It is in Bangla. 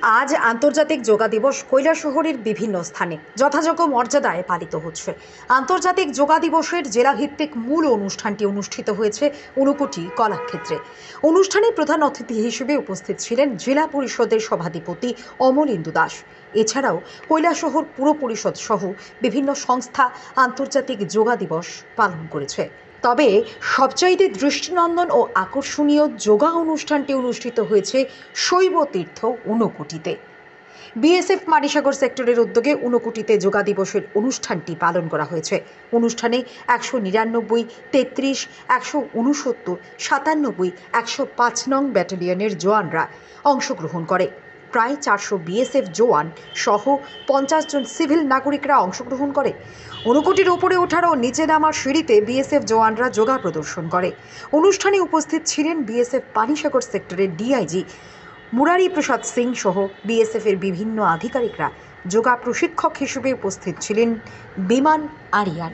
আজ আন্তর্জাতিক যোগা দিবস কৈলাসহরের বিভিন্ন স্থানে যথাযোগ্য মর্যাদায় পালিত হচ্ছে। আন্তর্জাতিক যোগা দিবসের জেলাভিত্তিক মূল অনুষ্ঠানটি অনুষ্ঠিত হয়েছে ঊনকোটি কলাক্ষেত্রে। অনুষ্ঠানে প্রধান অতিথি হিসেবে উপস্থিত ছিলেন জেলা পরিষদের সভাধিপতি অমলেন্দু দাস। এছাড়াও কৈলাসহর পুর পরিষদ সহ বিভিন্ন সংস্থা আন্তর্জাতিক যোগা দিবস পালন করেছে। তবে সবচাইতে দৃষ্টিনন্দন ও আকর্ষণীয় যোগা অনুষ্ঠানটি অনুষ্ঠিত হয়েছে শৈব তীর্থ ঊনকোটিতে। বিএসএফ মারিসাগর সেক্টরের উদ্যোগে ঊনকোটিতে যোগা দিবসের অনুষ্ঠানটি পালন করা হয়েছে। অনুষ্ঠানে 199, 33, 169, 97, 105 নং ব্যাটালিয়নের জওয়ানরা অংশগ্রহণ করে। প্রায় 400 বিএসএফ জওয়ান সহ 50 জন সিভিল নাগরিকরা অংশগ্রহণ করে। ঊনকোটির ওপরে ওঠার ও নিচে নামার সিঁড়িতে বিএসএফ জওয়ানরা যোগা প্রদর্শন করে। অনুষ্ঠানে উপস্থিত ছিলেন বিএসএফ মারিসাগর সেক্টরের ডিআইজি মুরারি প্রসাদ সিং সহ বিএসএফ এর বিভিন্ন আধিকারিকরা। যোগা প্রশিক্ষক হিসেবে উপস্থিত ছিলেন বিমান আরিয়ান।